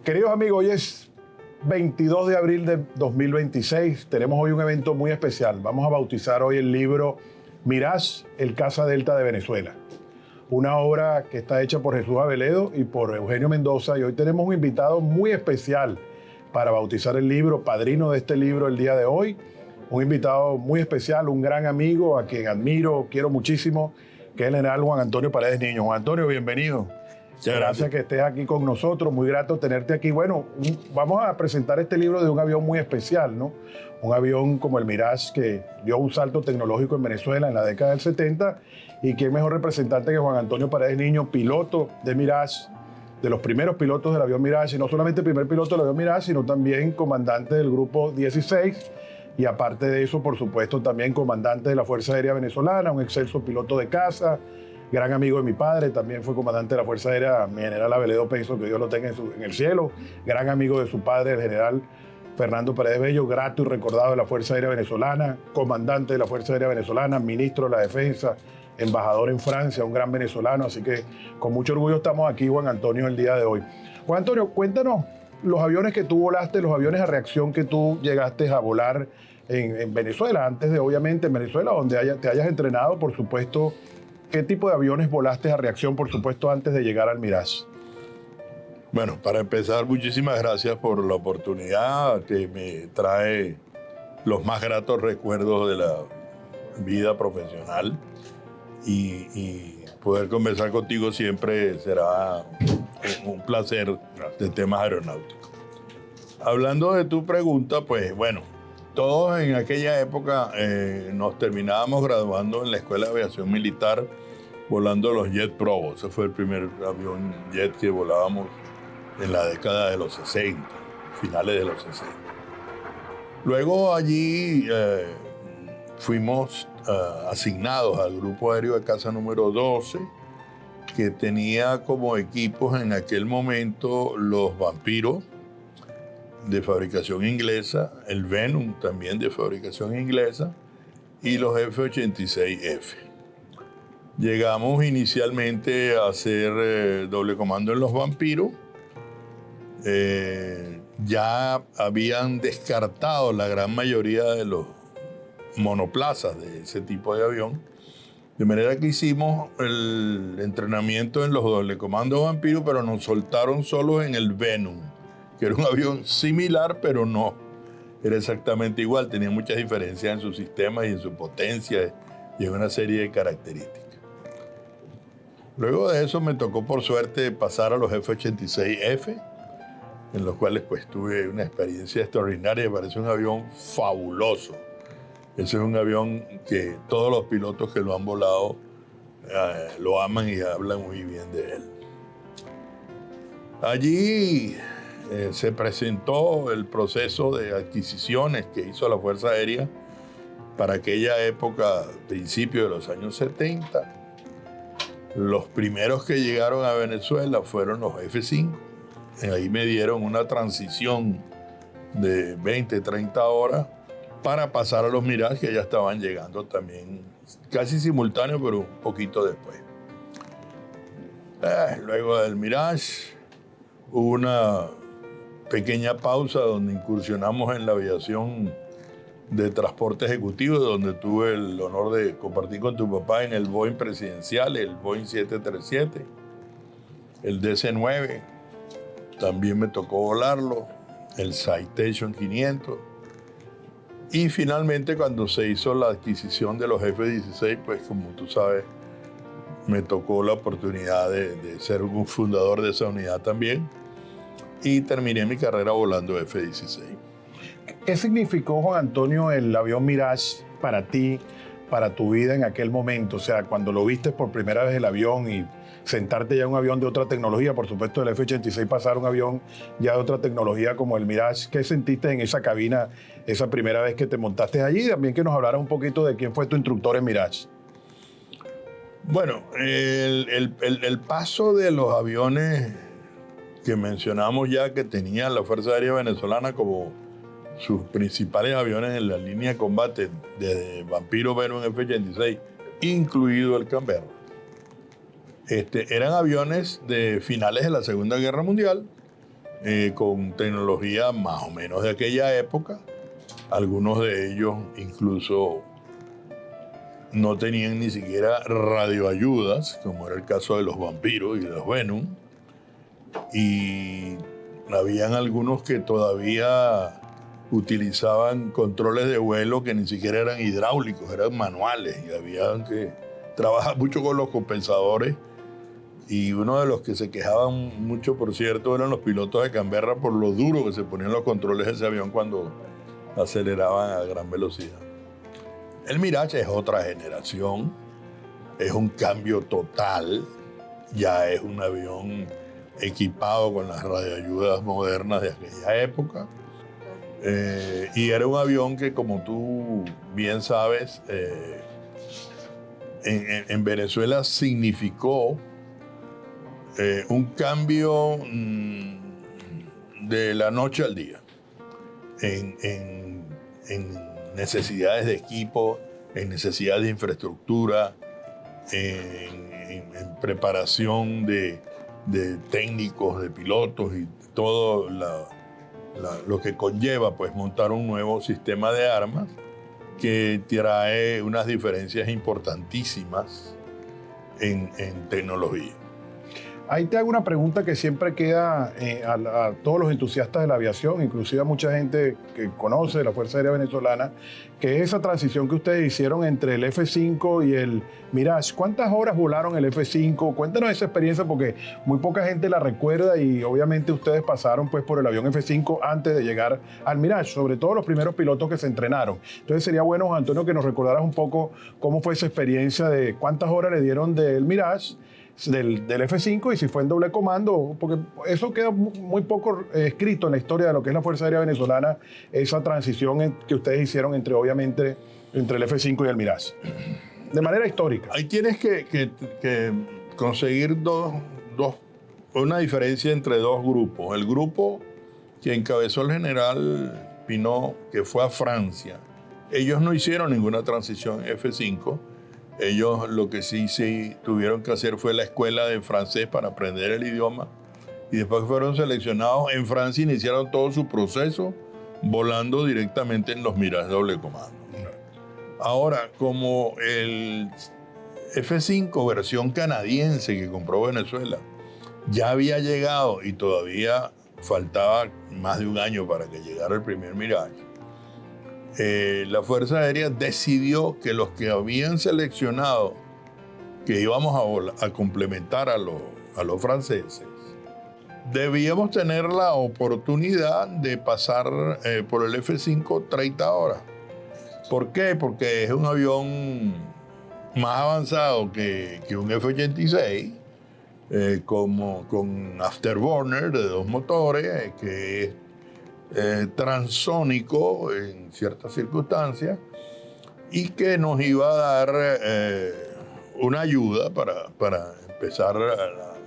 Queridos amigos, hoy es 22 de abril de 2026. Tenemos hoy un evento muy especial. Vamos a bautizar hoy el libro Mirage, el Casa Delta de Venezuela. Una obra que está hecha por Jesús Aveledo y por Eugenio Mendoza. Y hoy tenemos un invitado muy especial para bautizar el libro, padrino de este libro el día de hoy. Un invitado muy especial, un gran amigo a quien admiro, quiero muchísimo, que es el general Juan Antonio Paredes Niño. Juan Antonio, bienvenido. Gracias que estés aquí con nosotros, muy grato tenerte aquí. Bueno, vamos a presentar este libro de un avión muy especial, ¿no? Un avión como el Mirage que dio un salto tecnológico en Venezuela en la década del 70 y qué mejor representante que Juan Antonio Paredes Niño, piloto de Mirage, de los primeros pilotos del avión Mirage, y no solamente el primer piloto del avión Mirage, sino también comandante del Grupo 16 y aparte de eso, por supuesto, también comandante de la Fuerza Aérea Venezolana, un excelso piloto de caza, gran amigo de mi padre, también fue comandante de la Fuerza Aérea, mi general Aveledo Penso, que Dios lo tenga en el cielo, gran amigo de su padre, el general Fernando Paredes Bello, grato y recordado de la Fuerza Aérea Venezolana, comandante de la Fuerza Aérea Venezolana, ministro de la Defensa, embajador en Francia, un gran venezolano, así que con mucho orgullo estamos aquí, Juan Antonio, el día de hoy. Juan Antonio, cuéntanos los aviones que tú volaste, los aviones a reacción que tú llegaste a volar en Venezuela, antes de, obviamente, en Venezuela, donde te hayas entrenado, por supuesto. ¿Qué tipo de aviones volaste a reacción, por supuesto, antes de llegar al Mirage? Bueno, para empezar, muchísimas gracias por la oportunidad que me trae los más gratos recuerdos de la vida profesional y poder conversar contigo siempre será un placer de temas aeronáuticos. Hablando de tu pregunta, pues bueno, todos en aquella época nos terminábamos graduando en la Escuela de Aviación Militar volando los Jet Provo. Ese fue el primer avión jet que volábamos en la década de los 60, finales de los 60. Luego allí fuimos asignados al Grupo Aéreo de Caza número 12, que tenía como equipos en aquel momento los Vampiro, de fabricación inglesa, el Venom también de fabricación inglesa y los F-86F. Llegamos inicialmente a hacer doble comando en los Vampiro. Ya habían descartado la gran mayoría de los monoplazas de ese tipo de avión, de manera que hicimos el entrenamiento en los doble comandos Vampiro, pero nos soltaron solo en el Venom, que era un avión similar, pero no era exactamente igual. Tenía muchas diferencias en su sistema y en su potencia y en una serie de características. Luego de eso me tocó por suerte pasar a los F-86F, en los cuales pues tuve una experiencia extraordinaria. Me parece un avión fabuloso. Ese es un avión que todos los pilotos que lo han volado lo aman y hablan muy bien de él. Allí se presentó el proceso de adquisiciones que hizo la Fuerza Aérea para aquella época, principio de los años 70. Los primeros que llegaron a Venezuela fueron los F-5. Ahí me dieron una transición de 20, 30 horas para pasar a los Mirage, que ya estaban llegando también, casi simultáneo, pero un poquito después. Luego del Mirage hubo una pequeña pausa donde incursionamos en la aviación de transporte ejecutivo, donde tuve el honor de compartir con tu papá en el Boeing presidencial, el Boeing 737, el DC-9, también me tocó volarlo, el Citation 500, y finalmente cuando se hizo la adquisición de los F-16, pues como tú sabes, me tocó la oportunidad de ser un fundador de esa unidad también, y terminé mi carrera volando F-16. ¿Qué significó, Juan Antonio, el avión Mirage para ti, para tu vida en aquel momento? O sea, cuando lo viste por primera vez el avión y sentarte ya en un avión de otra tecnología, por supuesto el F-86 pasar a un avión ya de otra tecnología como el Mirage, ¿qué sentiste en esa cabina esa primera vez que te montaste allí? También que nos hablaras un poquito de quién fue tu instructor en Mirage. Bueno, el paso de los aviones que mencionamos ya que tenía la Fuerza Aérea Venezolana como sus principales aviones en la línea de combate, desde Vampiro, Venom, F-86, incluido el Canberra, eran aviones de finales de la Segunda Guerra Mundial con tecnología más o menos de aquella época. Algunos de ellos incluso no tenían ni siquiera radioayudas, como era el caso de los vampiros y de los Venom. Y habían algunos que todavía utilizaban controles de vuelo que ni siquiera eran hidráulicos, eran manuales. Y habían que trabajar mucho con los compensadores. Y uno de los que se quejaban mucho, por cierto, eran los pilotos de Canberra por lo duro que se ponían los controles de ese avión cuando aceleraban a gran velocidad. El Mirage es otra generación, es un cambio total, ya es un avión equipado con las radioayudas modernas de aquella época. Y era un avión que, como tú bien sabes, en Venezuela significó un cambio de la noche al día en necesidades de equipo, en necesidades de infraestructura, en preparación de técnicos, de pilotos y todo lo que conlleva pues montar un nuevo sistema de armas que trae unas diferencias importantísimas en tecnología. Ahí te hago una pregunta que siempre queda a todos los entusiastas de la aviación, inclusive a mucha gente que conoce la Fuerza Aérea Venezolana, que es esa transición que ustedes hicieron entre el F-5 y el Mirage. ¿Cuántas horas volaron el F-5? Cuéntanos esa experiencia porque muy poca gente la recuerda y obviamente ustedes pasaron pues por el avión F-5 antes de llegar al Mirage, sobre todo los primeros pilotos que se entrenaron. Entonces sería bueno, Juan Antonio, que nos recordaras un poco cómo fue esa experiencia de cuántas horas le dieron del Mirage, del F-5 y si fue en doble comando, porque eso queda muy poco escrito en la historia de lo que es la Fuerza Aérea Venezolana, esa transición que ustedes hicieron obviamente, entre el F-5 y el Mirage, de manera histórica. Ahí tienes que conseguir una diferencia entre dos grupos. El grupo que encabezó el general Pinot, que fue a Francia, ellos no hicieron ninguna transición F-5. Ellos lo que sí tuvieron que hacer fue la escuela de francés para aprender el idioma y después fueron seleccionados en Francia, iniciaron todo su proceso volando directamente en los Mirage doble comando. Ahora, como el F-5 versión canadiense que compró Venezuela ya había llegado y todavía faltaba más de un año para que llegara el primer Mirage, la Fuerza Aérea decidió que los que habían seleccionado que íbamos a complementar a los franceses, debíamos tener la oportunidad de pasar por el F-5 30 horas. ¿Por qué? Porque es un avión más avanzado que un F-86, con afterburner de 2 motores, que es transónico en ciertas circunstancias y que nos iba a dar una ayuda para empezar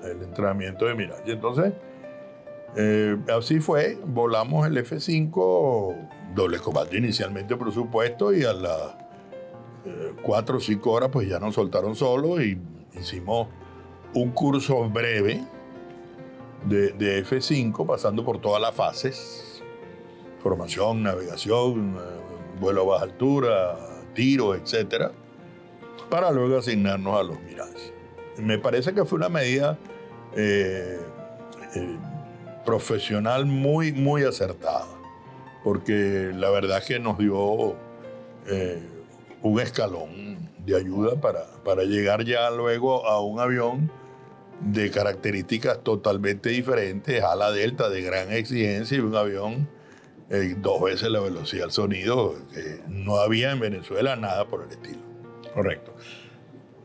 el entrenamiento de Mirage. Entonces, así fue, volamos el F-5 doble comando inicialmente, por supuesto, y a las 4 o 5 horas pues ya nos soltaron solos y hicimos un curso breve de F-5 pasando por todas las fases: formación, navegación, vuelo a baja altura, tiro, etc., para luego asignarnos a los Mirage. Me parece que fue una medida profesional muy, muy acertada, porque la verdad es que nos dio un escalón de ayuda para llegar ya luego a un avión de características totalmente diferentes, ala delta de gran exigencia y un avión 2 veces la velocidad del sonido, que no había en Venezuela nada por el estilo. Correcto.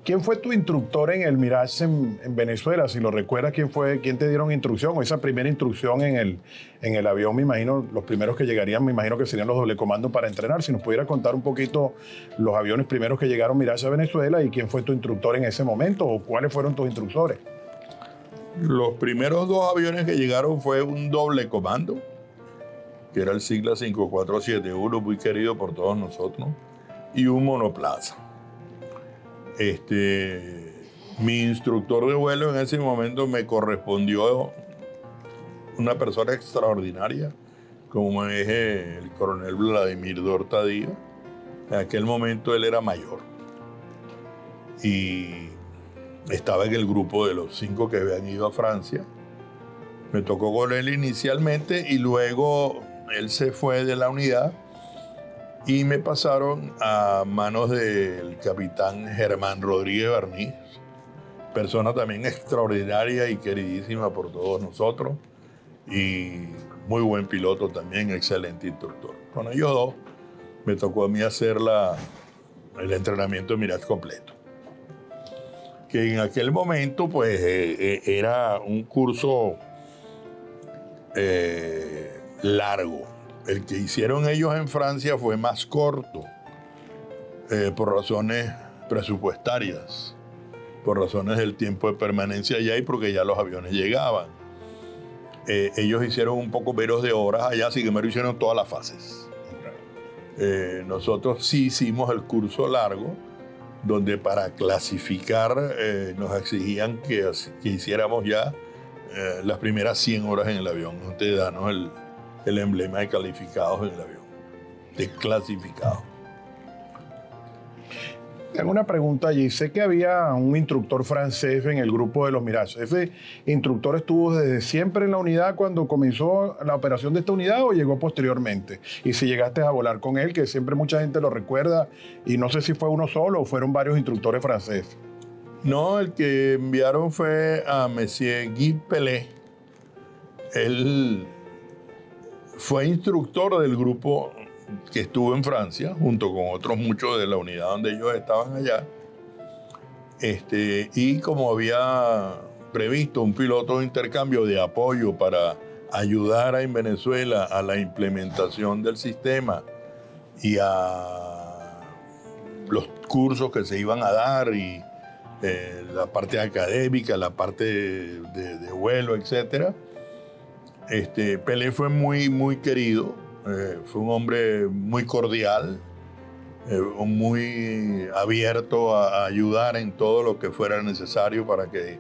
¿Quién fue tu instructor en el Mirage en Venezuela? Si lo recuerdas, ¿quién te dieron instrucción? O esa primera instrucción en el avión, me imagino, los primeros que llegarían, me imagino que serían los doble comandos para entrenar. Si nos pudiera contar un poquito los aviones primeros que llegaron Mirage a Venezuela y quién fue tu instructor en ese momento o cuáles fueron tus instructores. Los primeros 2 aviones que llegaron fue un doble comando, que era el Sigla 5471, muy querido por todos nosotros, y un monoplaza. Mi instructor de vuelo en ese momento me correspondió una persona extraordinaria, como es el coronel Vladimir Dortadillo. En aquel momento él era mayor y estaba en el grupo de los 5 que habían ido a Francia. Me tocó con él inicialmente y luego él se fue de la unidad y me pasaron a manos del capitán Germán Rodríguez Barniz, persona también extraordinaria y queridísima por todos nosotros y muy buen piloto también, excelente instructor. Con ellos dos me tocó a mí hacer el entrenamiento de Mirage completo, que en aquel momento pues era un curso largo. El que hicieron ellos en Francia fue más corto, por razones presupuestarias, por razones del tiempo de permanencia allá y porque ya los aviones llegaban. Ellos hicieron un poco menos de horas allá, así que me hicieron todas las fases. Nosotros sí hicimos el curso largo, donde para clasificar nos exigían que hiciéramos ya las primeras 100 horas en el avión. Ustedes danos el emblema de calificados en el avión, de clasificados. Tengo una pregunta allí. Sé que había un instructor francés en el grupo de los Mirage. ¿Ese instructor estuvo desde siempre en la unidad cuando comenzó la operación de esta unidad o llegó posteriormente? Y si llegaste a volar con él, que siempre mucha gente lo recuerda, y no sé si fue uno solo o fueron varios instructores franceses. No, el que enviaron fue a Monsieur Guy Pelé. Él fue instructor del grupo que estuvo en Francia, junto con otros muchos de la unidad donde ellos estaban allá. Y como había previsto un piloto de intercambio de apoyo para ayudar en Venezuela a la implementación del sistema y a los cursos que se iban a dar y la parte académica, la parte de vuelo, etc. Pelé fue muy, muy querido. Fue un hombre muy cordial, muy abierto a ayudar en todo lo que fuera necesario para que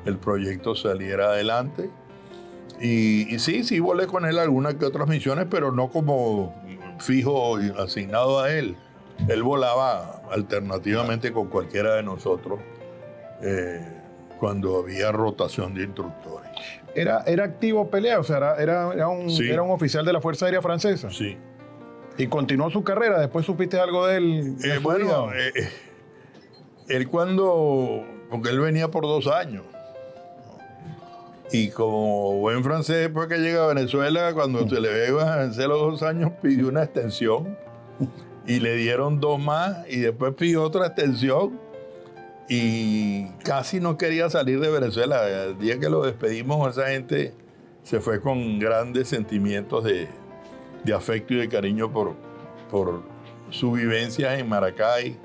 el proyecto saliera adelante. Y sí, volé con él algunas que otras misiones, pero no como fijo y asignado a él. Él volaba alternativamente con cualquiera de nosotros cuando había rotación de instructores. ¿Era activo Pelé? O sea, era un oficial de la Fuerza Aérea Francesa. Sí. ¿Y continuó su carrera? ¿Después supiste algo de él? Bueno, él porque él venía por 2 años. Y como buen francés, después que llega a Venezuela, cuando se le ve a vencer los 2 años, pidió una extensión. Y le dieron 2 más y después pidió otra extensión. Y casi no quería salir de Venezuela. El día que lo despedimos, esa gente se fue con grandes sentimientos de afecto y de cariño por su vivencia en Maracay,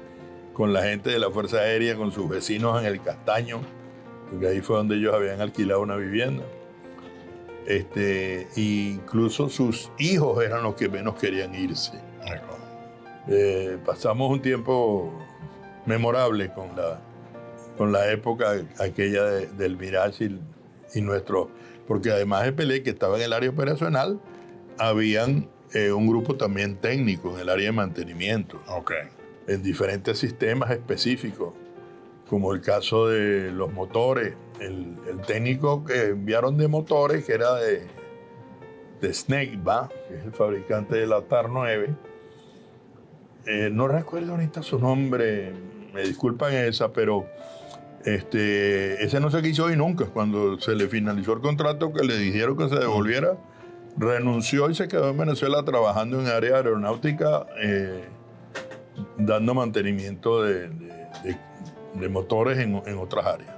con la gente de la Fuerza Aérea, con sus vecinos en el Castaño, porque ahí fue donde ellos habían alquilado una vivienda. Incluso sus hijos eran los que menos querían irse. Pasamos un tiempo memorable con la época aquella del Mirage y nuestro, porque además de Pelé, que estaba en el área operacional, habían un grupo también técnico en el área de mantenimiento, en diferentes sistemas específicos, como el caso de los motores. El técnico que enviaron de motores, que era de Snake, que es el fabricante de la TAR 9, no recuerdo ahorita su nombre, me disculpan esa, pero ese no se quiso ir nunca. Cuando se le finalizó el contrato, que le dijeron que se devolviera, renunció y se quedó en Venezuela trabajando en área aeronáutica, dando mantenimiento de motores en otras áreas.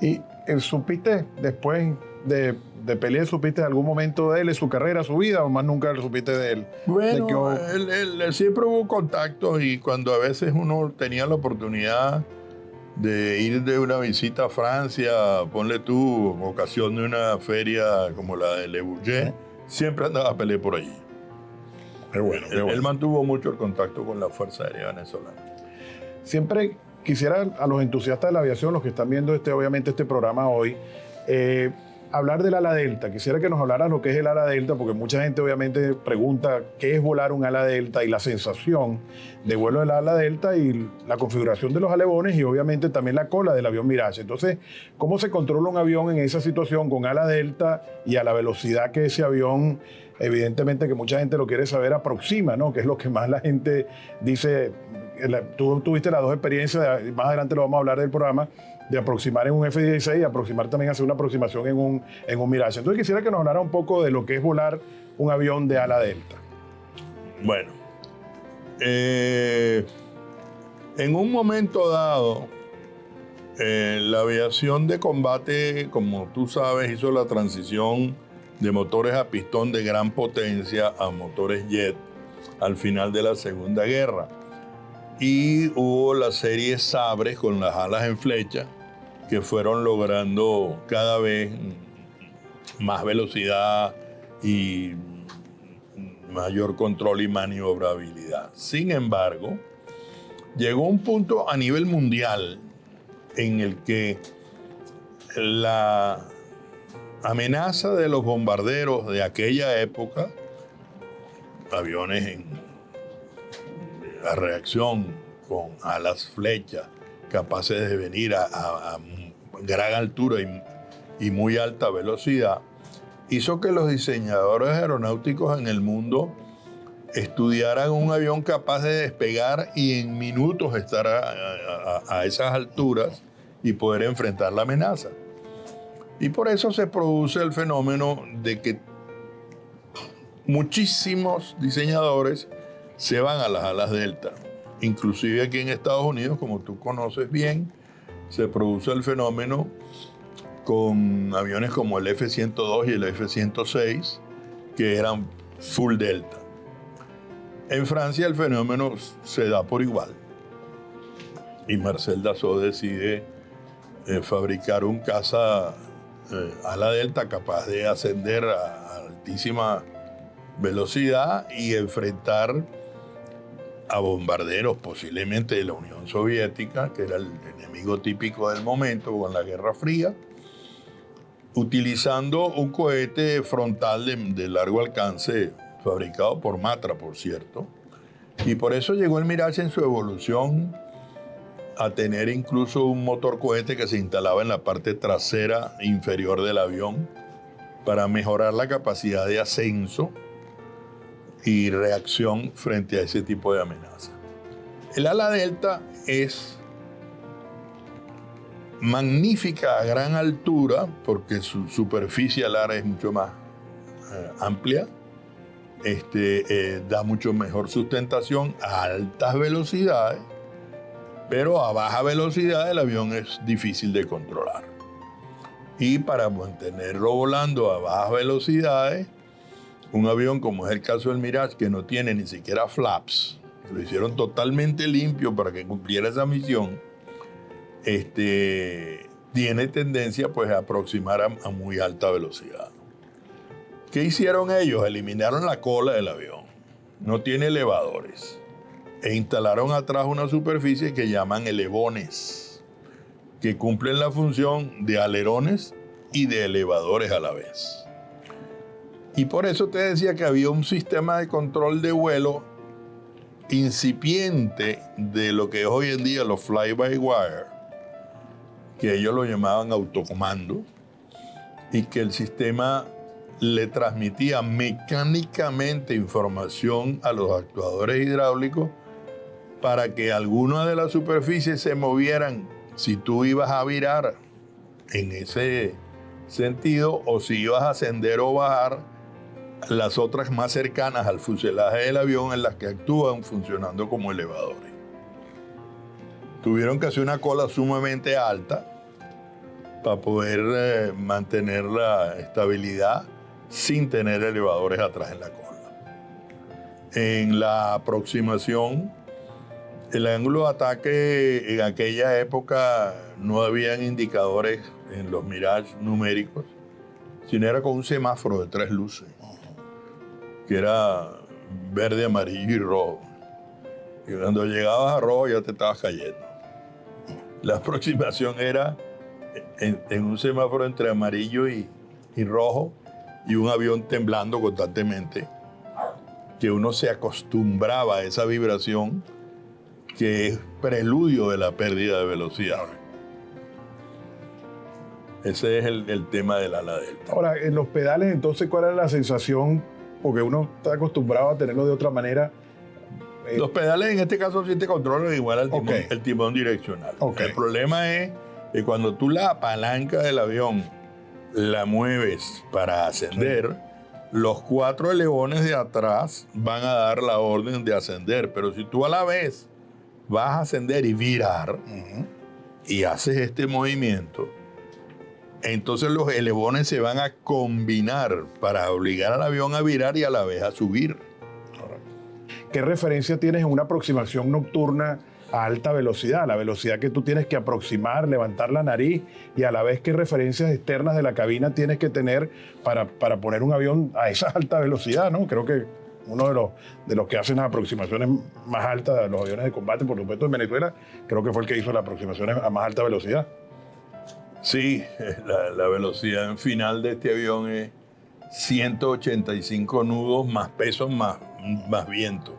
¿Y supiste después de Pelé, supiste en algún momento de él, de su carrera, su vida, o más nunca supiste de él? Bueno, él siempre hubo contactos y cuando a veces uno tenía la oportunidad de ir de una visita a Francia, ponle tú, en ocasión de una feria como la de Le Bourget, siempre andaba Pelé por allí. Qué bueno. Él mantuvo mucho el contacto con la Fuerza Aérea Venezolana. Siempre quisiera a los entusiastas de la aviación, los que están viendo obviamente este programa hoy, hablar del ala delta. Quisiera que nos hablaras lo que es el ala delta, porque mucha gente obviamente pregunta qué es volar un ala delta y la sensación de vuelo del ala delta y la configuración de los alevones y obviamente también la cola del avión Mirage. Entonces, ¿cómo se controla un avión en esa situación con ala delta y a la velocidad que ese avión, evidentemente que mucha gente lo quiere saber, aproxima, ¿no? Que es lo que más la gente dice. Tú tuviste las dos experiencias, más adelante lo vamos a hablar del programa, de aproximar en un F-16 y aproximar también, hacer una aproximación en un Mirage. Entonces quisiera que nos hablara un poco de lo que es volar un avión de ala delta. Bueno, en un momento dado, la aviación de combate, como tú sabes, hizo la transición de motores a pistón de gran potencia a motores jet al final de la Segunda Guerra. Y hubo la serie Sabres con las alas en flecha, que fueron logrando cada vez más velocidad y mayor control y maniobrabilidad. Sin embargo, llegó un punto a nivel mundial en el que la amenaza de los bombarderos de aquella época, aviones en la reacción con alas flechas capaces de venir a gran altura y muy alta velocidad, hizo que los diseñadores aeronáuticos en el mundo estudiaran un avión capaz de despegar y en minutos estar a esas alturas y poder enfrentar la amenaza. Y por eso se produce el fenómeno de que muchísimos diseñadores se van a las alas delta. Inclusive aquí en Estados Unidos, como tú conoces bien, se produce el fenómeno con aviones como el F-102 y el F-106, que eran full delta. En Francia el fenómeno se da por igual. Y Marcel Dassault decide fabricar un caza ala delta capaz de ascender a altísima velocidad y enfrentar a bombarderos posiblemente de la Unión Soviética, que era el enemigo típico del momento con la Guerra Fría, utilizando un cohete frontal de largo alcance, fabricado por Matra, por cierto. Y por eso llegó el Mirage en su evolución a tener incluso un motor cohete que se instalaba en la parte trasera inferior del avión para mejorar la capacidad de ascenso y reacción frente a ese tipo de amenaza. El ala delta es magnífica a gran altura porque su superficie alar es mucho más amplia, da mucho mejor sustentación a altas velocidades, pero a baja velocidad el avión es difícil de controlar. Y para mantenerlo volando a bajas velocidades, un avión como es el caso del Mirage, que no tiene ni siquiera flaps, lo hicieron totalmente limpio para que cumpliera esa misión, tiene tendencia pues a aproximar a muy alta velocidad. ¿Qué hicieron ellos? Eliminaron la cola del avión, no tiene elevadores, e instalaron atrás una superficie que llaman elevones, que cumplen la función de alerones y de elevadores a la vez. Y por eso te decía que había un sistema de control de vuelo incipiente de lo que es hoy en día los fly-by-wire, que ellos lo llamaban autocomando, y que el sistema le transmitía mecánicamente información a los actuadores hidráulicos para que algunas de las superficies se movieran si tú ibas a virar en ese sentido o si ibas a ascender o bajar las otras más cercanas al fuselaje del avión, en las que actúan funcionando como elevadores. Tuvieron que hacer una cola sumamente alta para poder mantener la estabilidad sin tener elevadores atrás en la cola. En la aproximación, el ángulo de ataque en aquella época no habían indicadores en los Mirage numéricos, sino era con un semáforo de 3 luces, que era verde, amarillo y rojo. Y cuando llegabas a rojo ya te estabas cayendo. La aproximación era en un semáforo entre amarillo y y rojo y un avión temblando constantemente, que uno se acostumbraba a esa vibración que es preludio de la pérdida de velocidad. Ese es el tema del ala delta. Ahora, en los pedales, entonces, ¿cuál era la sensación? Porque uno está acostumbrado a tenerlo de otra manera. Los pedales en este caso sí te controlan igual al timón, Okay. el timón direccional. Okay. El problema es que cuando tú la palanca del avión la mueves para ascender, los 4 elevones de atrás van a dar la orden de ascender. Pero si tú a la vez vas a ascender y virar y haces este movimiento, entonces los elevones se van a combinar para obligar al avión a virar y a la vez a subir. ¿Qué referencia tienes en una aproximación nocturna a alta velocidad? La velocidad que tú tienes que aproximar, levantar la nariz, y a la vez qué referencias externas de la cabina tienes que tener para poner un avión a esa alta velocidad, ¿no? Creo que uno de los que hacen las aproximaciones más altas de los aviones de combate, por supuesto en Venezuela, creo que fue el que hizo las aproximaciones a más alta velocidad. Sí, la velocidad final de este avión es 185 nudos más peso más viento.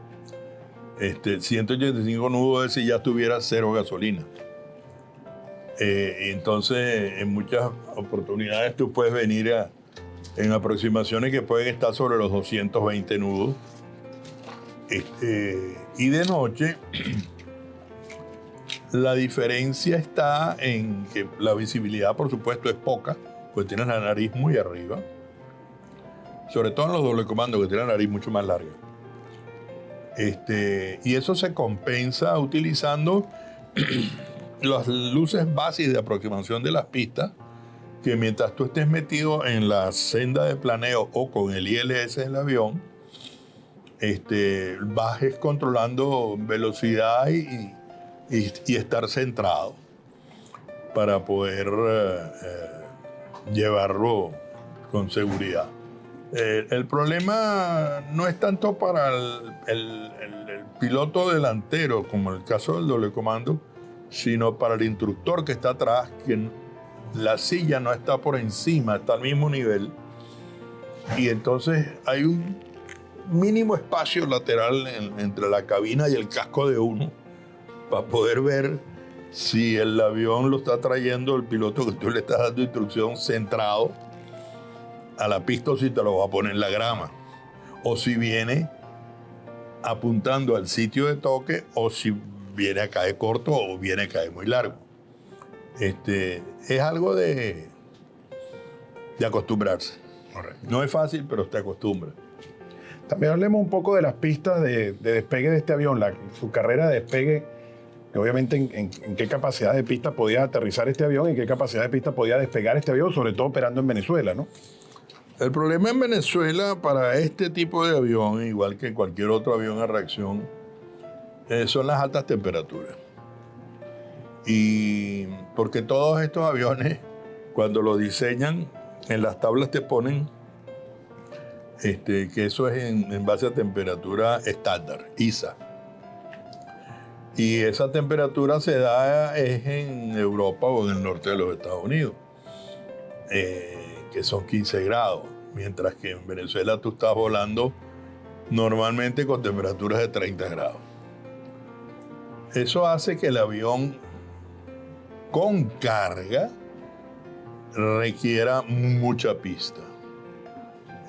185 nudos es si ya tuviera 0 gasolina. Entonces, en muchas oportunidades tú puedes venir en aproximaciones que pueden estar sobre los 220 nudos. Y de noche, la diferencia está en que la visibilidad, por supuesto, es poca, pues tienes la nariz muy arriba. Sobre todo en los doble comandos, que tienen la nariz mucho más larga. Y eso se compensa utilizando las luces básicas de aproximación de las pistas, que mientras tú estés metido en la senda de planeo o con el ILS del avión, bajes controlando velocidad y estar centrado para poder llevarlo con seguridad. El problema no es tanto para el piloto delantero, como en el caso del doble comando, sino para el instructor que está atrás, que la silla no está por encima, está al mismo nivel. Y entonces hay un mínimo espacio lateral entre la cabina y el casco de uno para poder ver si el avión lo está trayendo el piloto que tú le estás dando instrucción centrado a la pista, o si te lo va a poner en la grama, o si viene apuntando al sitio de toque, o si viene a caer corto o viene a caer muy largo. Es algo de acostumbrarse. Correcto. No es fácil, pero te acostumbras. También hablemos un poco de las pistas de despegue de este avión, su carrera de despegue, que obviamente en qué capacidad de pista podía aterrizar este avión y qué capacidad de pista podía despegar este avión, sobre todo operando en Venezuela, ¿no? El problema en Venezuela para este tipo de avión, igual que cualquier otro avión a reacción, son las altas temperaturas. Y porque todos estos aviones, cuando lo diseñan, en las tablas te ponen que eso es en base a temperatura estándar, ISA. Y esa temperatura se da es en Europa o en el norte de los Estados Unidos, que son 15 grados, mientras que en Venezuela tú estás volando normalmente con temperaturas de 30 grados. Eso hace que el avión con carga requiera mucha pista.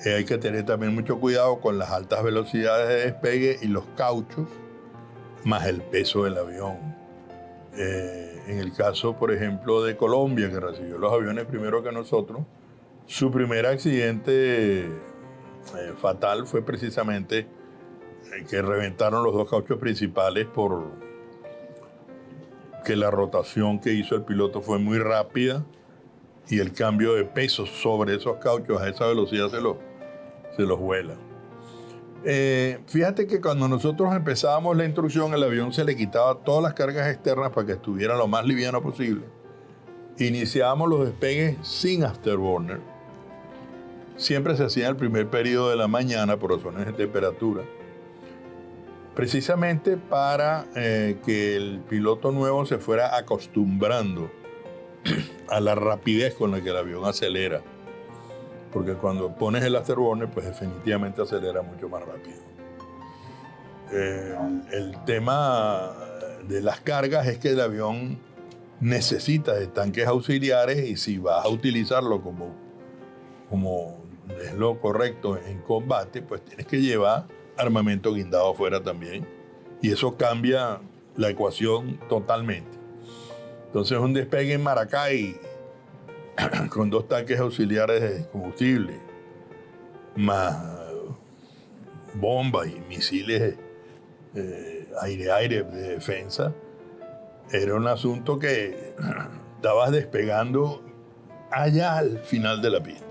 Hay que tener también mucho cuidado con las altas velocidades de despegue y los cauchos, más el peso del avión. En el caso, por ejemplo, de Colombia, que recibió los aviones primero que nosotros, su primer accidente fatal fue precisamente que reventaron los 2 cauchos principales por que la rotación que hizo el piloto fue muy rápida y el cambio de peso sobre esos cauchos a esa velocidad se los vuela. Fíjate que cuando nosotros empezábamos la instrucción, el avión se le quitaba todas las cargas externas para que estuviera lo más liviano posible. Iniciábamos los despegues sin afterburner. Siempre se hacía en el primer periodo de la mañana por razones de temperatura. Precisamente para que el piloto nuevo se fuera acostumbrando a la rapidez con la que el avión acelera. porque cuando pones el afterburner, pues definitivamente acelera mucho más rápido. El tema de las cargas es que el avión necesita de tanques auxiliares y si vas a utilizarlo como es lo correcto en combate, pues tienes que llevar armamento guindado afuera también. Y eso cambia la ecuación totalmente. Entonces un despegue en Maracay con 2 tanques auxiliares de combustible, más bombas y misiles aire-aire de defensa, era un asunto que estabas despegando allá al final de la pista.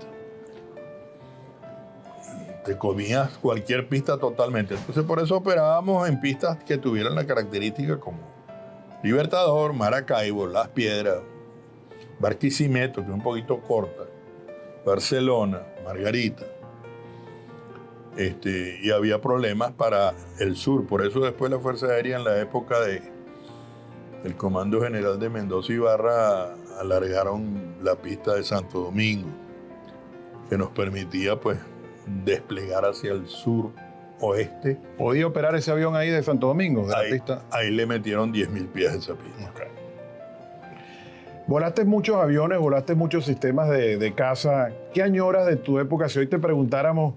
Te comías cualquier pista totalmente. Entonces por eso operábamos en pistas que tuvieran la característica como Libertador, Maracaibo, Las Piedras, Barquisimeto, que es un poquito corta, Barcelona, Margarita. Y había problemas para el sur. Por eso después la Fuerza Aérea en la época del Comando General de Mendoza Ibarra alargaron la pista de Santo Domingo, que nos permitía pues desplegar hacia el sur oeste. ¿Podía operar ese avión ahí de Santo Domingo, de la pista? Ahí le metieron 10.000 pies a esa pista. Okay. Volaste muchos aviones, volaste muchos sistemas de caza. ¿Qué añoras de tu época? Si hoy te preguntáramos,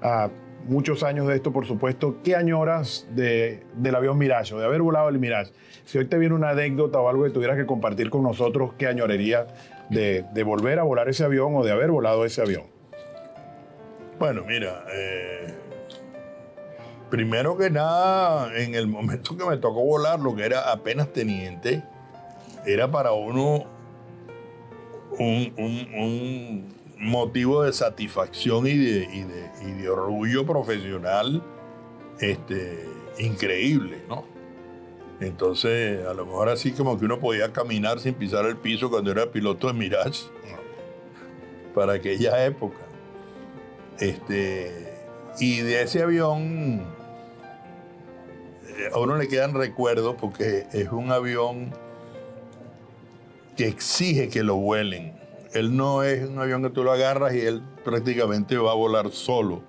a muchos años de esto, por supuesto, ¿qué añoras del avión Mirage o de haber volado el Mirage? Si hoy te viene una anécdota o algo que tuvieras que compartir con nosotros, ¿qué añorarías de volver a volar ese avión o de haber volado ese avión? Bueno, mira, primero que nada, en el momento que me tocó volar, lo que era apenas teniente, era para uno un motivo de satisfacción y de orgullo profesional increíble, ¿no? Entonces, a lo mejor así como que uno podía caminar sin pisar el piso cuando era piloto de Mirage, para aquella época. Y de ese avión a uno le quedan recuerdos porque es un avión que exige que lo vuelen. Él no es un avión que tú lo agarras y él prácticamente va a volar solo,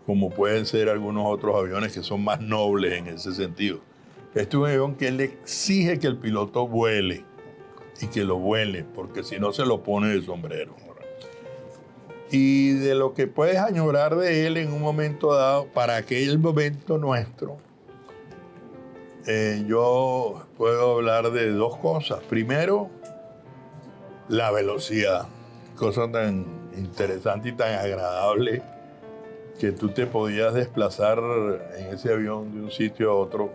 como pueden ser algunos otros aviones que son más nobles en ese sentido. Este es un avión que él exige que el piloto vuele y que lo vuele, porque si no se lo pone de sombrero. Y de lo que puedes añorar de él en un momento dado, para aquel momento nuestro, yo puedo hablar de 2 cosas. Primero, la velocidad, cosa tan interesante y tan agradable que tú te podías desplazar en ese avión de un sitio a otro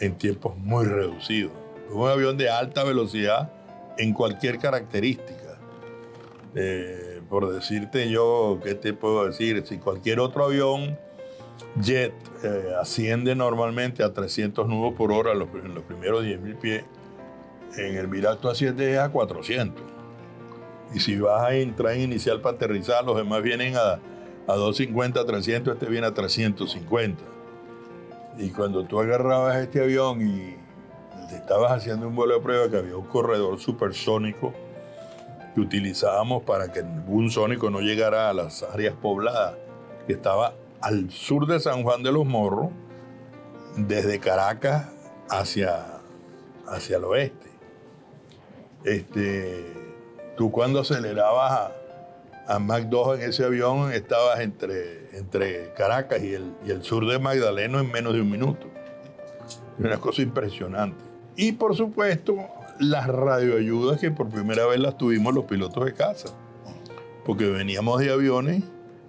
en tiempos muy reducidos. Un avión de alta velocidad en cualquier característica. Por decirte yo, ¿qué te puedo decir? Si cualquier otro avión jet asciende normalmente a 300 nudos por hora en los primeros 10.000 pies, en el Mirage tú asciendes a 400. Y si vas a entrar en inicial para aterrizar, los demás vienen a 250, 300, este viene a 350. Y cuando tú agarrabas este avión y estabas haciendo un vuelo de prueba, que había un corredor supersónico que utilizábamos para que ningún sónico no llegara a las áreas pobladas, que estaba al sur de San Juan de los Morros, desde Caracas hacia el oeste. Tú cuando acelerabas a Mach 2 en ese avión estabas entre Caracas y el sur de Magdaleno en menos de un minuto. Una cosa impresionante. Y por supuesto, las radioayudas que por primera vez las tuvimos los pilotos de caza. Porque veníamos de aviones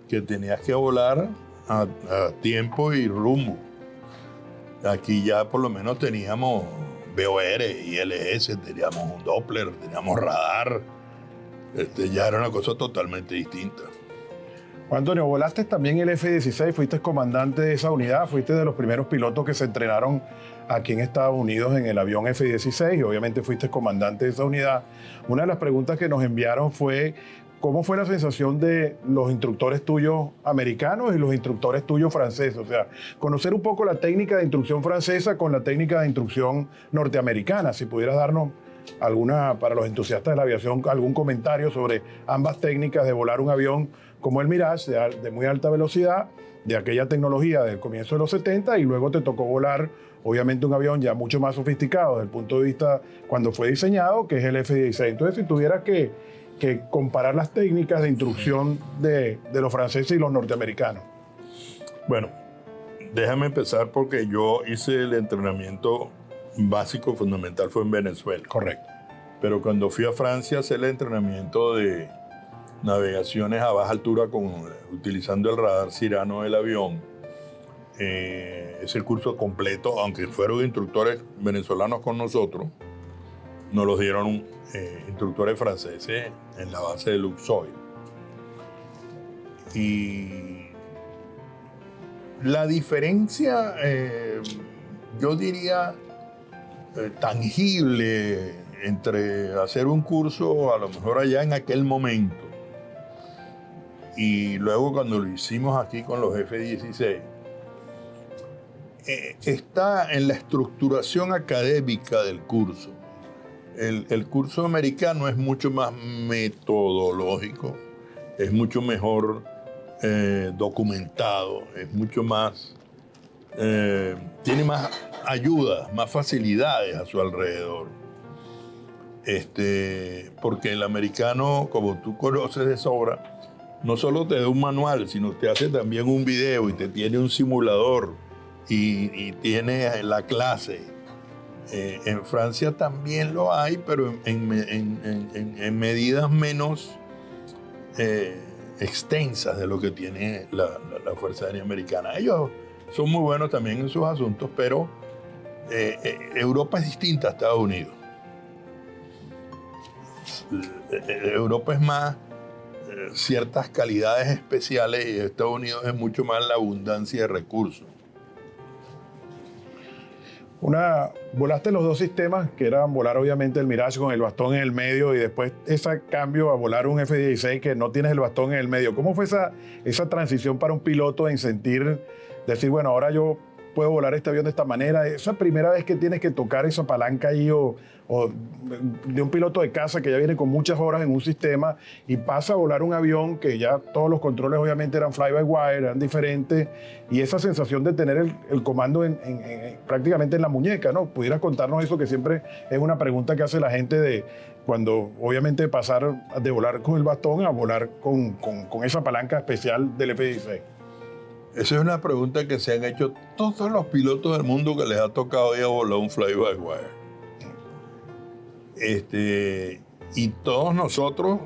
que tenías que volar a tiempo y rumbo. Aquí ya por lo menos teníamos VOR, ILS, teníamos un Doppler, teníamos radar. Ya era una cosa totalmente distinta. Juan Antonio, volaste también el F-16, fuiste comandante de esa unidad, fuiste de los primeros pilotos que se entrenaron aquí en Estados Unidos en el avión F-16 y obviamente fuiste comandante de esa unidad. Una de las preguntas que nos enviaron fue ¿cómo fue la sensación de los instructores tuyos americanos y los instructores tuyos franceses? O sea, conocer un poco la técnica de instrucción francesa con la técnica de instrucción norteamericana. Si pudieras darnos para los entusiastas de la aviación, algún comentario sobre ambas técnicas de volar un avión como el Mirage de muy alta velocidad, de aquella tecnología del comienzo de los 70, y luego te tocó volar obviamente un avión ya mucho más sofisticado desde el punto de vista cuando fue diseñado, que es el F-16. Entonces, si tuvieras que comparar las técnicas de instrucción de los franceses y los norteamericanos. Bueno, déjame empezar porque yo hice el entrenamiento básico, fundamental, fue en Venezuela. Correcto. Pero cuando fui a Francia, hice el entrenamiento de navegaciones a baja altura utilizando el radar Cyrano del avión. Es el curso completo, aunque fueron instructores venezolanos con nosotros, nos los dieron instructores franceses en la base de Luxeuil. Y la diferencia, yo diría, tangible entre hacer un curso a lo mejor allá en aquel momento y luego cuando lo hicimos aquí con los F-16, está en la estructuración académica del curso. El curso americano es mucho más metodológico, es mucho mejor documentado, es mucho más, tiene más ayudas, más facilidades a su alrededor. Porque el americano, como tú conoces de sobra, no solo te da un manual, sino te hace también un video y te tiene un simulador y tiene la clase. En Francia también lo hay, pero en medidas menos extensas de lo que tiene la Fuerza Aérea Americana. Ellos son muy buenos también en sus asuntos, pero Europa es distinta a Estados Unidos. Europa es más ciertas calidades especiales y Estados Unidos es mucho más la abundancia de recursos. Volaste los dos sistemas, que eran volar obviamente el Mirage con el bastón en el medio y después ese cambio a volar un F-16 que no tienes el bastón en el medio. ¿Cómo fue esa transición para un piloto en decir, bueno, ahora yo puedo volar este avión de esta manera? Esa primera vez que tienes que tocar esa palanca ahí o de un piloto de caza que ya viene con muchas horas en un sistema y pasa a volar un avión que ya todos los controles obviamente eran fly-by-wire, eran diferentes, y esa sensación de tener el comando prácticamente en la muñeca, ¿no? ¿Pudieras contarnos eso, que siempre es una pregunta que hace la gente de cuando obviamente pasar de volar con el bastón a volar con esa palanca especial del F-16? Esa es una pregunta que se han hecho todos los pilotos del mundo que les ha tocado ir a volar un fly-by-wire. Y todos nosotros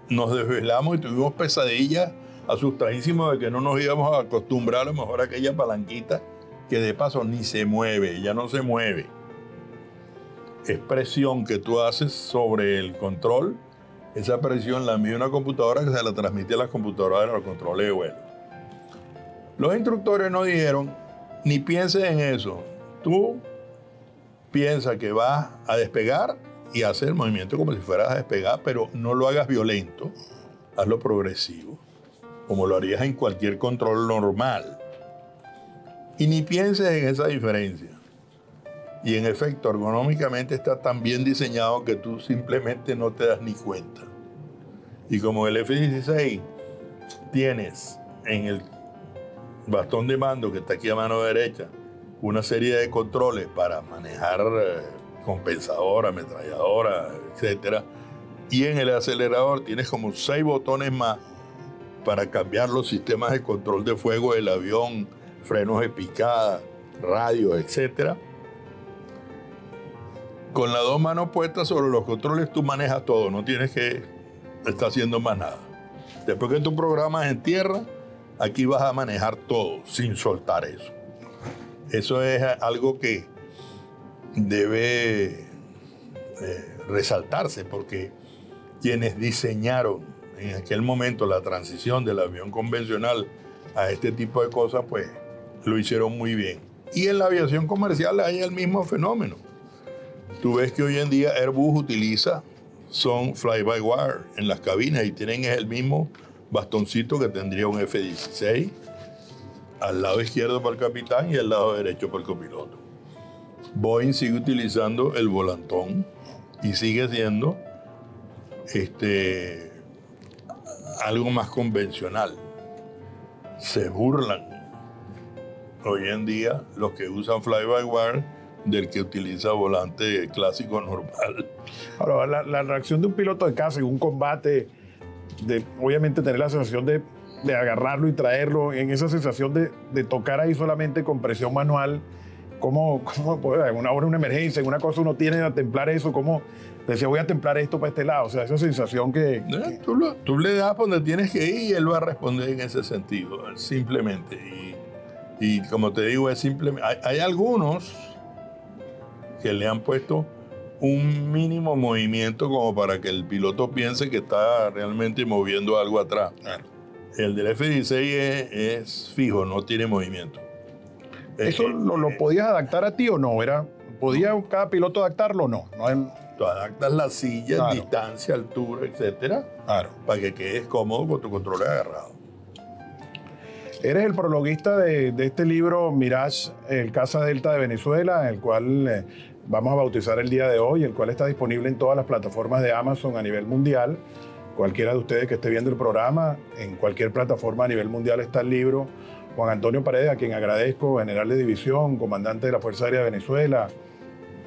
nos desvelamos y tuvimos pesadillas asustadísimos de que no nos íbamos a acostumbrar a lo mejor a aquella palanquita que de paso ni se mueve, ya no se mueve. Es presión que tú haces sobre el control. Esa presión la mide una computadora que se la transmite a las computadoras de los controles de vuelo. Los instructores nos dijeron, ni pienses en eso. Tú piensa que vas a despegar y haces el movimiento como si fueras a despegar, pero no lo hagas violento, hazlo progresivo, como lo harías en cualquier control normal. Y ni pienses en esa diferencia. Y en efecto, ergonómicamente está tan bien diseñado que tú simplemente no te das ni cuenta. Y como el F-16 tienes en el bastón de mando que está aquí a mano derecha una serie de controles para manejar compensadora, ametralladora, etc. Y en el acelerador tienes como 6 botones más para cambiar los sistemas de control de fuego del avión, frenos de picada, radios, etc. Con las 2 manos puestas sobre los controles tú manejas todo, no tienes que estar haciendo más nada. Después que tú programas en tierra, aquí vas a manejar todo sin soltar eso. Eso es algo que debe resaltarse porque quienes diseñaron en aquel momento la transición del avión convencional a este tipo de cosas, pues lo hicieron muy bien. Y en la aviación comercial hay el mismo fenómeno. Tú ves que hoy en día Airbus son fly-by-wire en las cabinas y tienen el mismo bastoncito que tendría un F-16, al lado izquierdo para el capitán y al lado derecho para el copiloto. Boeing sigue utilizando el volantón y sigue siendo algo más convencional. Se burlan hoy en día los que usan fly-by-wire del que utiliza volante clásico normal. Ahora, la reacción de un piloto de caza en un combate, de obviamente tener la sensación de agarrarlo y traerlo, en esa sensación de tocar ahí solamente con presión manual, ¿cómo en una emergencia, en una cosa uno tiene que templar eso? ¿Cómo decía, voy a templar esto para este lado? O sea, esa sensación que Tú le das donde tienes que ir y él va a responder en ese sentido, simplemente. Y como te digo, es simplemente. Hay algunos que le han puesto un mínimo movimiento como para que el piloto piense que está realmente moviendo algo atrás. Claro. El del F-16 es fijo, no tiene movimiento. ¿Eso lo podías adaptar a ti o no? ¿Podía cada piloto adaptarlo o no? Tú adaptas la silla, claro, distancia, altura, etcétera, claro, para que quedes cómodo con tu control agarrado. Eres el prologuista de este libro, Mirage, el Caza Delta de Venezuela, el cual vamos a bautizar el día de hoy, el cual está disponible en todas las plataformas de Amazon a nivel mundial. Cualquiera de ustedes que esté viendo el programa, en cualquier plataforma a nivel mundial está el libro. Juan Antonio Paredes, a quien agradezco, general de división, comandante de la Fuerza Aérea de Venezuela,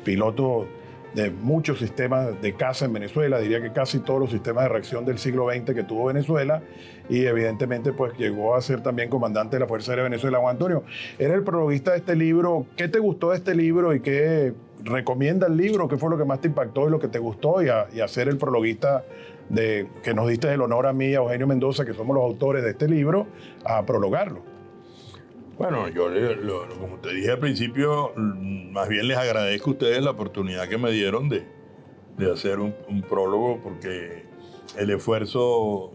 piloto de muchos sistemas de caza en Venezuela, diría que casi todos los sistemas de reacción del siglo XX que tuvo Venezuela, y evidentemente pues llegó a ser también comandante de la Fuerza Aérea de Venezuela. Juan Antonio, eres el prologuista de este libro. ¿Qué te gustó de este libro y qué recomienda el libro? ¿Qué fue lo que más te impactó y lo que te gustó? Y a ser el prologuista que nos diste el honor a mí y a Eugenio Mendoza, que somos los autores de este libro, a prologarlo. Bueno, yo, como te dije al principio, más bien les agradezco a ustedes la oportunidad que me dieron de hacer un prólogo, porque el esfuerzo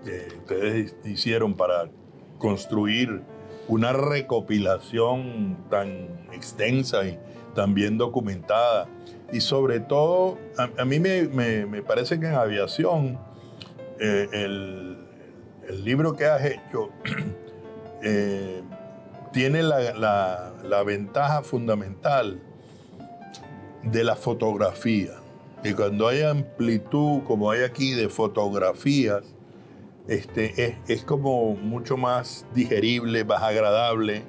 que ustedes hicieron para construir una recopilación tan extensa y tan bien documentada, y sobre todo, a mí me parece que en aviación el libro que has hecho tiene la ventaja fundamental de la fotografía. Y cuando hay amplitud, como hay aquí, de fotografías, es como mucho más digerible, más agradable,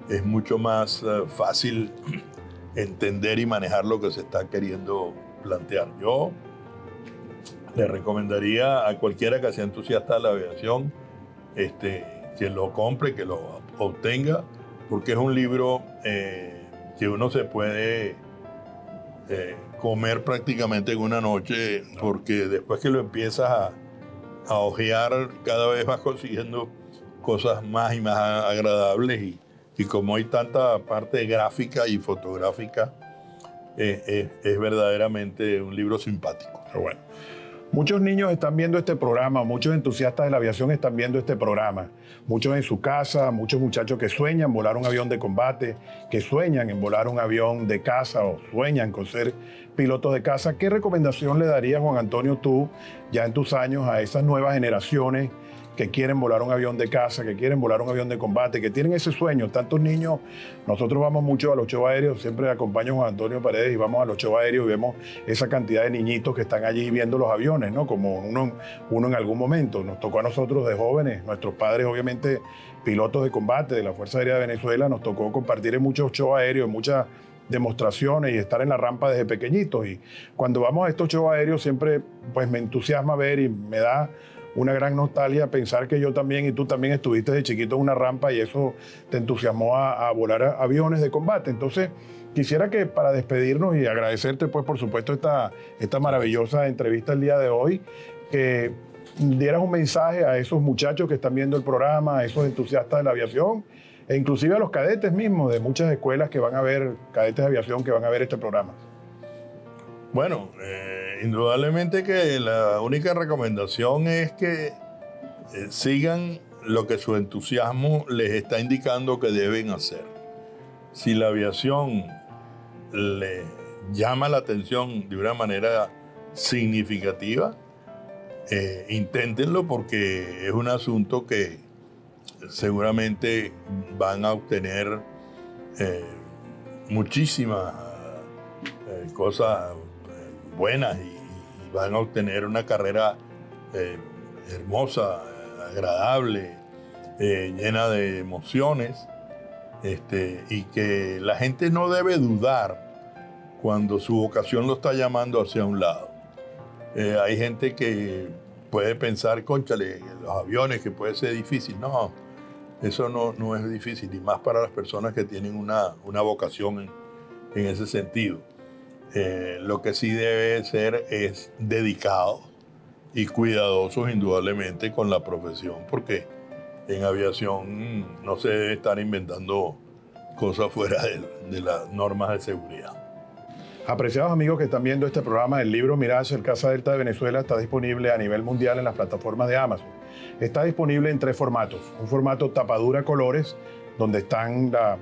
es mucho más fácil entender y manejar lo que se está queriendo plantear. Yo le recomendaría a cualquiera que sea entusiasta de la aviación que lo compre, que lo obtenga, porque es un libro que uno se puede comer prácticamente en una noche, porque después que lo empiezas a hojear, cada vez vas consiguiendo cosas más y más agradables, y como hay tanta parte gráfica y fotográfica, es verdaderamente un libro simpático. Pero bueno, muchos niños están viendo este programa, muchos entusiastas de la aviación están viendo este programa, muchos en su casa, muchos muchachos que sueñan volar un avión de combate, que sueñan en volar un avión de caza o sueñan con ser pilotos de caza. ¿Qué recomendación le darías, Juan Antonio, tú, ya en tus años, a esas nuevas generaciones que quieren volar un avión de caza, que quieren volar un avión de combate, que tienen ese sueño? Tantos niños, nosotros vamos mucho a los shows aéreos, siempre acompaño a Juan Antonio Paredes y vamos a los shows aéreos y vemos esa cantidad de niñitos que están allí viendo los aviones, ¿no? Como uno en algún momento. Nos tocó a nosotros de jóvenes, nuestros padres obviamente pilotos de combate de la Fuerza Aérea de Venezuela, nos tocó compartir en muchos shows aéreos, en muchas demostraciones y estar en la rampa desde pequeñitos. Y cuando vamos a estos shows aéreos siempre pues me entusiasma ver y me da una gran nostalgia pensar que yo también y tú también estuviste de chiquito en una rampa y eso te entusiasmó a volar aviones de combate. Entonces, quisiera que para despedirnos y agradecerte, pues por supuesto, esta maravillosa entrevista el día de hoy, que dieras un mensaje a esos muchachos que están viendo el programa, a esos entusiastas de la aviación, e inclusive a los cadetes mismos de muchas escuelas que van a ver, cadetes de aviación que van a ver este programa. Bueno, indudablemente que la única recomendación es que sigan lo que su entusiasmo les está indicando que deben hacer. Si la aviación les llama la atención de una manera significativa, inténtenlo, porque es un asunto que seguramente van a obtener muchísima cosas buenas y van a obtener una carrera hermosa, agradable, llena de emociones, y que la gente no debe dudar cuando su vocación lo está llamando hacia un lado. Hay gente que puede pensar, cónchale, los aviones, que puede ser difícil. No, eso no es difícil, y más para las personas que tienen una vocación en ese sentido. Lo que sí debe ser es dedicado y cuidadosos indudablemente con la profesión, porque en aviación no se debe estar inventando cosas fuera de las normas de seguridad. Apreciados amigos que están viendo este programa, el libro Mirage, el Casa Delta de Venezuela, está disponible a nivel mundial en las plataformas de Amazon. Está disponible en 3 formatos. Un formato tapadura colores, donde están la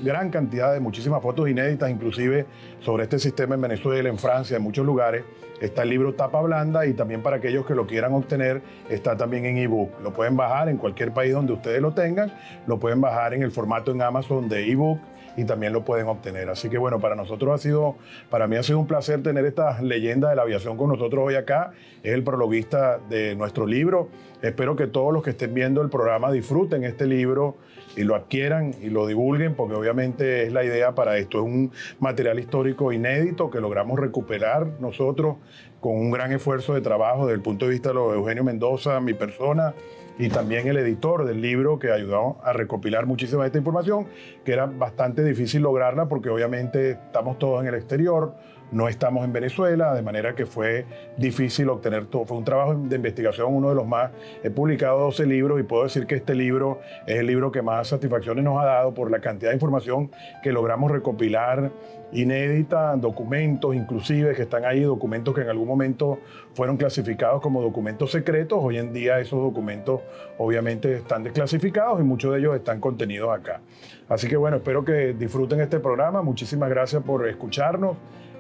gran cantidad de muchísimas fotos inéditas, inclusive sobre este sistema en Venezuela, en Francia, en muchos lugares. Está el libro tapa blanda, y también para aquellos que lo quieran obtener, está también en ebook. Lo pueden bajar en cualquier país donde ustedes lo tengan, lo pueden bajar en el formato en Amazon de ebook y también lo pueden obtener. Así que bueno, para mí ha sido un placer tener esta leyenda de la aviación con nosotros hoy acá. Es el prologuista de nuestro libro. Espero que todos los que estén viendo el programa disfruten este libro y lo adquieran y lo divulguen, porque obviamente es la idea para esto. Es un material histórico inédito que logramos recuperar nosotros con un gran esfuerzo de trabajo desde el punto de vista de Eugenio Mendoza, mi persona, y también el editor del libro, que ayudó a recopilar muchísima de esta información, que era bastante difícil lograrla porque obviamente estamos todos en el exterior, no estamos en Venezuela, de manera que fue difícil obtener todo. Fue un trabajo de investigación, uno de los más. He publicado 12 libros y puedo decir que este libro es el libro que más satisfacciones nos ha dado por la cantidad de información que logramos recopilar, inédita, documentos inclusive que están ahí, documentos que en algún momento fueron clasificados como documentos secretos. Hoy en día esos documentos obviamente están desclasificados y muchos de ellos están contenidos acá. Así que bueno, espero que disfruten este programa. Muchísimas gracias por escucharnos.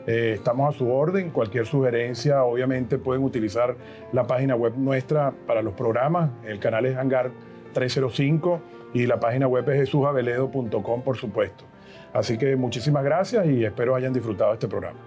Estamos a su orden. Cualquier sugerencia, obviamente pueden utilizar la página web nuestra para los programas. El canal es Hangar 305 y la página web es jesusaveledo.com, por supuesto. Así que muchísimas gracias y espero hayan disfrutado este programa.